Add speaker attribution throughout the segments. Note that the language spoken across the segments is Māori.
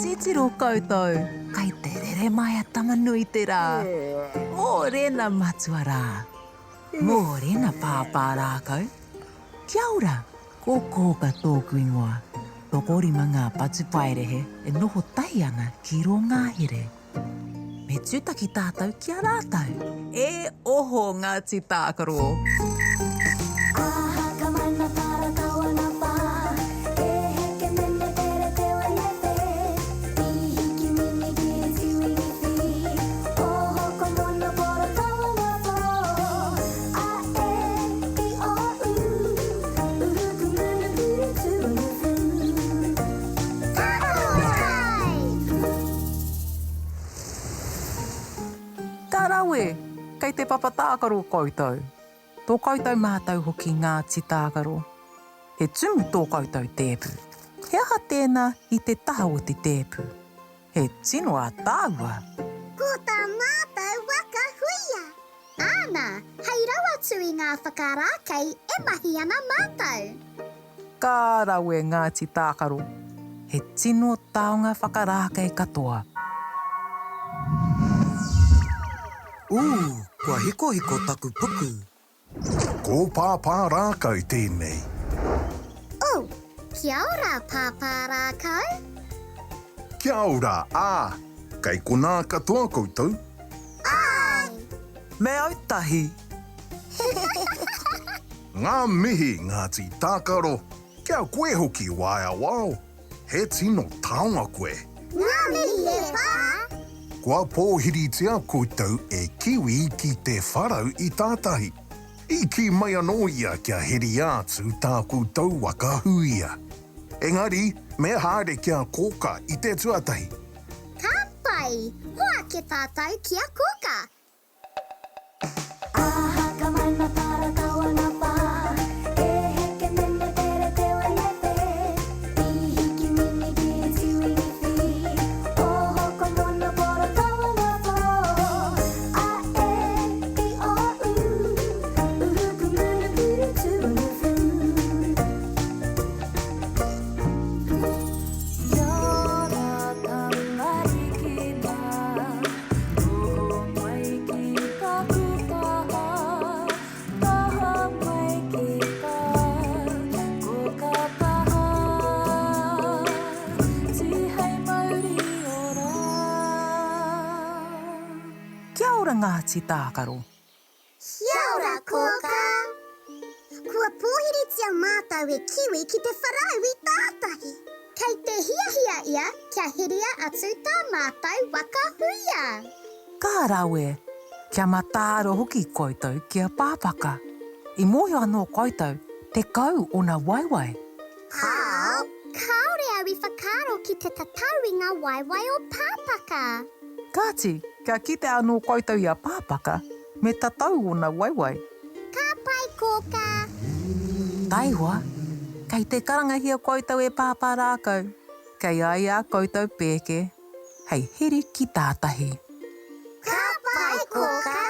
Speaker 1: Titiro koutou, kai te rere mai a tamanui te rā. Mōrena matuara. Mōrena pāpārā kau. Kia ora, ko kōka tōku ingoa. Toko rima ngā patu pairehe e noho tai ana ki ro ngā here. Me tūtaki tātou kia rātou. E oho Ngāti Tākaro. Ka rawe, kei te papa Tākaro koutou. Tō koutou mātou hoki Ngāti Tākaro. He tumu tō koutou tēpu. He aha tēnā i te taha o te tēpu. He tino a tāua.
Speaker 2: Ko tā mātou waka huia. Āna, hei rawa tui ngā whakarākei e mahi ana mātou.
Speaker 1: Ka rawe Ngāti Tākaro. He tino taonga whakarākei katoa.
Speaker 3: Kua hiko taku puku.
Speaker 4: Ko pāpā rākau tēnei.
Speaker 2: Kia ora, pāpā rākau.
Speaker 4: Kia ora, kei konā katoa koutou.
Speaker 2: Ai!
Speaker 3: Me autahi.
Speaker 4: Ngā mihi Ngāti Tākaro. Kia koe hoki waia wao. He tino taonga koe.
Speaker 2: Ngā mihi e pā.
Speaker 4: Kua pōhiritia koutou e kiwi ki te wharau I tātahi. I ki mai anō ia kia heri atu tā koutou waka huia. Engari, me haere kia kōka I te tuatahi.
Speaker 2: Ka pai, hoa ke tātou kia kōka.
Speaker 1: Kia ora Ngāti Tākaro.
Speaker 2: Kia ora, kōka. Kua pōhiritia mātou e kiwi ki te wharau I tātahi. Kei te hiahia ia kia heria atu tā mātou waka huia.
Speaker 1: Ka rawe, kia matāro hoki koutou kia pāpaka. I mōhio anō koutou te kau o nā waiwai.
Speaker 2: Hao, kaore au I whakaro ki te tatau I ngā waiwai o pāpaka.
Speaker 1: Kāti, kia kite anō koutou ia pāpaka me tatau o nā waiwai.
Speaker 2: Ka pai, kōka.
Speaker 1: Taiwa, kei te karangahia koutou e pāpā rākau. Kei ai a koutou pēke, hei hiri ki tātahi.
Speaker 2: Ka pai, kōka.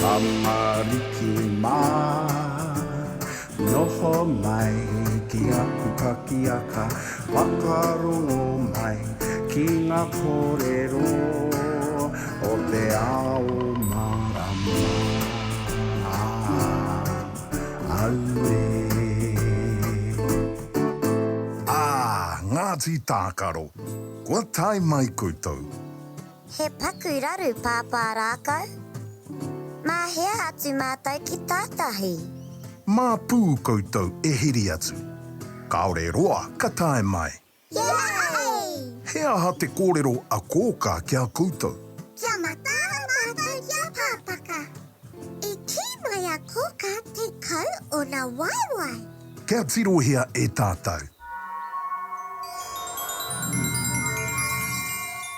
Speaker 5: Amariki mā, noho mai ki aku kakiaka, whakarongo mai ki ngā kōrero o te ao marama. Aue.
Speaker 4: Ngāti Tākaro. Kua tai mai koutou.
Speaker 2: He paku raru, pāpā rākau. Mā hea atu mātou ki tātahi.
Speaker 4: Mā pū koutou e hiri atu. Kaore roa, ka tae mai.
Speaker 2: Yay!
Speaker 4: He aha te kōrero a kōka kia koutou.
Speaker 2: Kia matāra mātou kia pāpaka. E ki mai a kōka te kau o nā waiwai.
Speaker 4: Kia tirohia e tātou.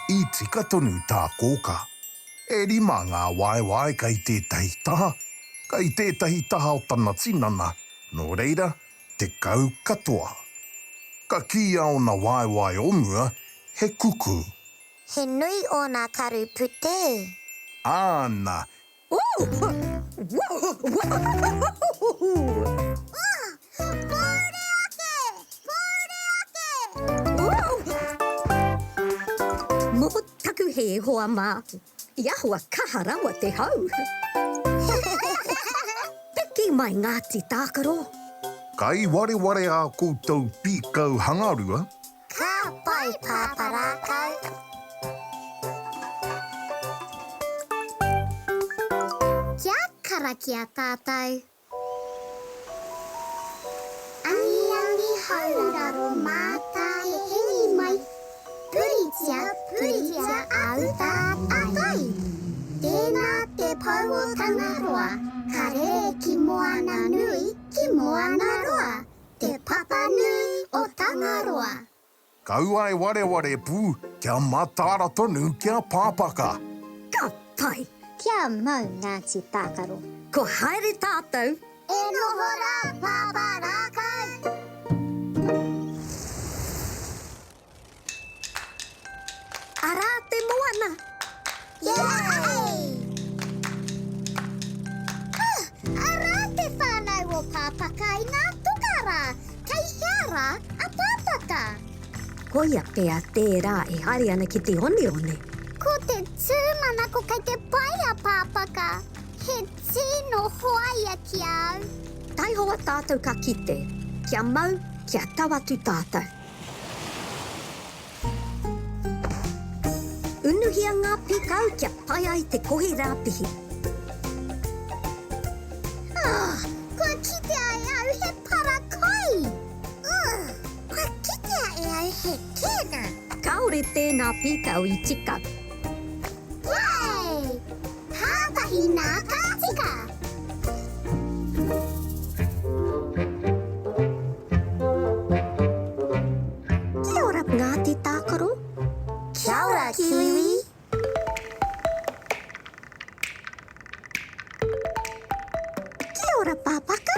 Speaker 4: I tika tonu tā kōka. E rima ngā waiwai kei tētahi taha. Kei tētahi taha o tana tinana. Nō reira, te kau katoa. Ka kia o nā waiwai o mua, he kuku.
Speaker 2: He nui o nā karu pute.
Speaker 4: Āna.
Speaker 6: もったくへほあまやほはかはらわてほうてきまいがちたかろ
Speaker 4: Kai ware ware a koutou pikau hangarua.
Speaker 2: Ka pai paparakau. Kia kara kia tātou. Angi hauraro mātai hei mai. Puritia au tātai. Tēnā te pau o tangaroa. Karere ki moana nui ki moana roa. Te papa nui o tangaroa.
Speaker 4: Kau ai ware ware pū, kia matara tonu kia pāpaka.
Speaker 6: Ka pai
Speaker 2: Kia mau Ngāti Tākaro.
Speaker 6: ko haere tātou
Speaker 2: E noho rā pāparakau.
Speaker 6: ara te moana
Speaker 2: Yay! Ara te whānau o pāpaka i ngā tukara. Kei hiara a pāpaka.
Speaker 6: ko ia pea tērā e haere ana ki te one one
Speaker 2: Ko te tūmanako kei te pai a pāpaka. He tino hoaia ki au.
Speaker 6: tai hoa tātou ka kite kia mau kia tawatu tātou unuhia ngā pikau kia pai ai te kohi rāpihi
Speaker 2: Kua kite ai au he parakoi. Kua kite ai au he kena.
Speaker 6: kaore tēnā pikau i tika
Speaker 2: Yay! Tātahi nā kātika.
Speaker 6: kia ora Ngāti Tākaro
Speaker 2: Kia ora, Kiwi.
Speaker 6: kia ora pāpaka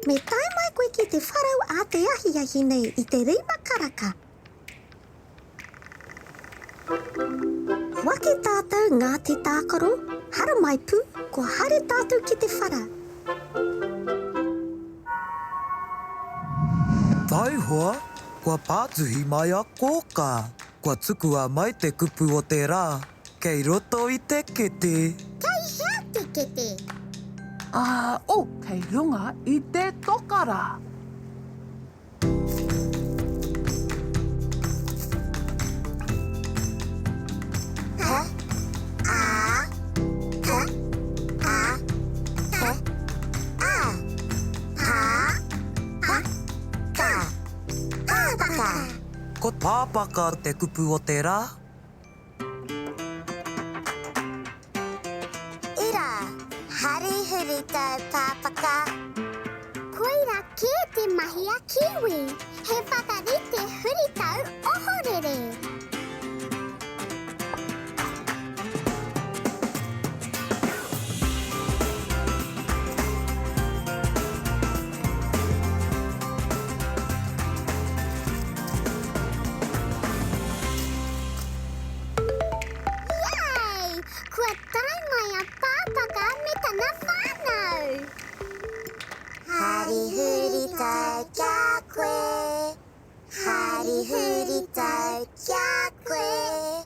Speaker 6: me tae mai koe ki te wharau a te ahi nei i te reima karaka wake tātou Ngāti Tākaro hara mai pū ko hare tātou ki te whara
Speaker 3: Tai hoa, kua pātuhi mai a kōka. Kua tukua mai te kupu o te rā. Kei roto i te kete.
Speaker 2: Kei hea te kete.
Speaker 1: Kei runga i te tokara.
Speaker 3: Ko pāpaka te kupu o te rā.
Speaker 2: Ira, hari huri tau pāpaka. Koira kē te mahi a kiwi. He whakarite huri tau ohorere. Yay! Kua tai mai a pāpaka me tana whānau. Hari huri tau kia koe. Hari huri tau kia koe.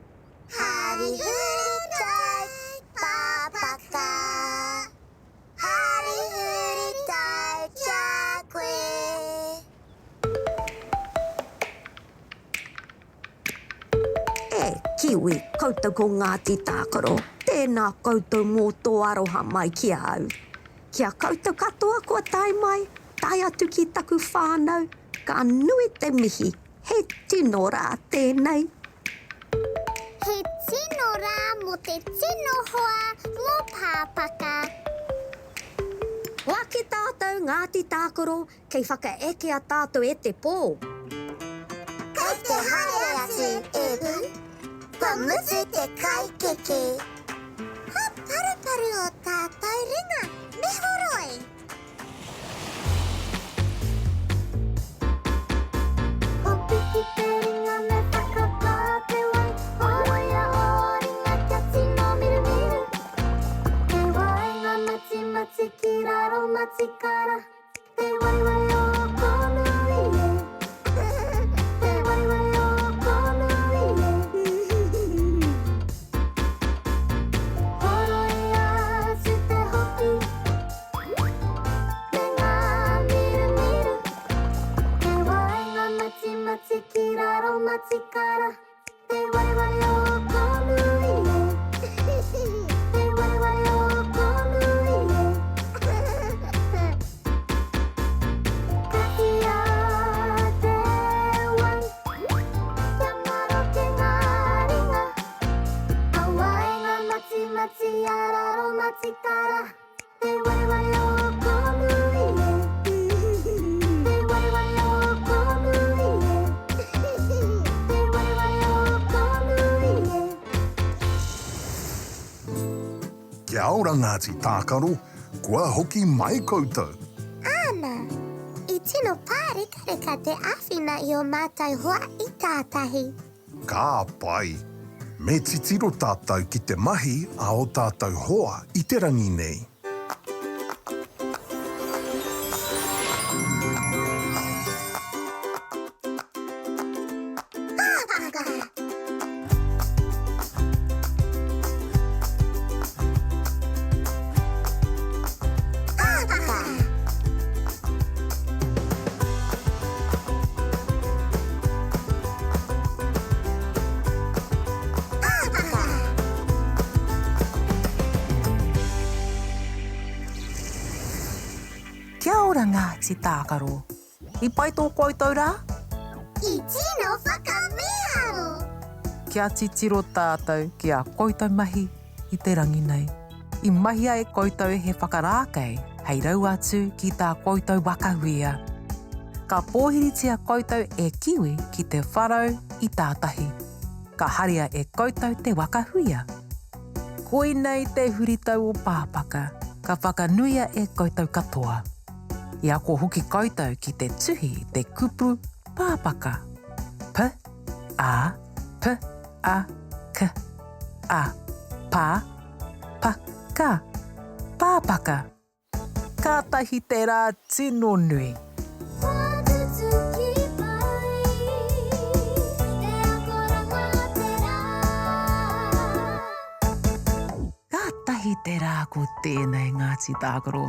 Speaker 2: Hari huri tau pāpaka. Hari huri tau kia koe.
Speaker 6: e kiwi koutou ko Ngāti Tākaro tēnā koutou mō tō aroha mai ki au kia koutou katoa kua tai mai tai atu ki taku whānau ka nui te mihi he tino rā tēnei
Speaker 2: He tino rā mo te tino hoa mo pāpaka.
Speaker 6: wake tātou Ngāti Tākaro kei whakaeke a tātou e te pō
Speaker 2: Kei te haere atu, Ebu. Kua mutu te kaikeke. Ha paru o tātou ringa. Me horoi. O piki te ringa me whakapāte wai. Horoia o ringa kia tino miru miru. Te wainga mati mati 街からで我々をこの家で我々をこの家ほろやしてほき目が見る見るで我が街街キラロ街からで我々をこの家で我々をこの家かきやでわい山の毛がりがハワイがまちまちやらろまちからで我々をこの家で我々をこの家で我々をこの家
Speaker 4: Kia ora Ngāti Tākaro, kua hoki mai koutou.
Speaker 2: Ana, I tino pārika te awhina I o mātou hoa I tātahi.
Speaker 4: Ka pai. Me titiro tātou ki te mahi a o tātou hoa I te rangi nei.
Speaker 1: Kia ora Ngāti Tākaro. I pai tō koutou rā?
Speaker 2: I tino whakamiharo.
Speaker 1: Kia titiro tātou ki a koutou mahi I te rangi nei. I mahi ai koutou he whakarākei, hei rau atu ki tā koutou wakahuia. Ka pōhiritia koutou e kiwi ki te wharau I tātahi. Ka haria e koutou te wakahuia. Koinei te huritau o pāpaka, ka whakanuia e koutou katoa. Ia ko hoki koutou ki te tuhi te kupu pāpaka. P, A, P, A, K, A, Pā, Pa, Ka, pāpaka. Kātahi te rā tino nui.
Speaker 2: Whātutuki mai, te akoranga te rā.
Speaker 1: Kātahi te rā ko tēnei Ngāti Tākaro.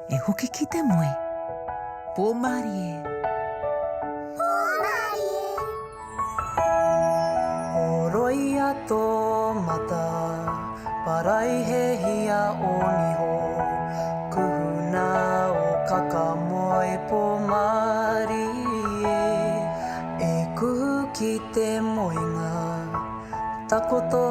Speaker 1: E hoki ki te moe. Pōmari e.
Speaker 3: Oroia tō mata, parai he hia o niho. Kuhuna o kakamoe pōmari e. E kuhu ki te moenga, takoto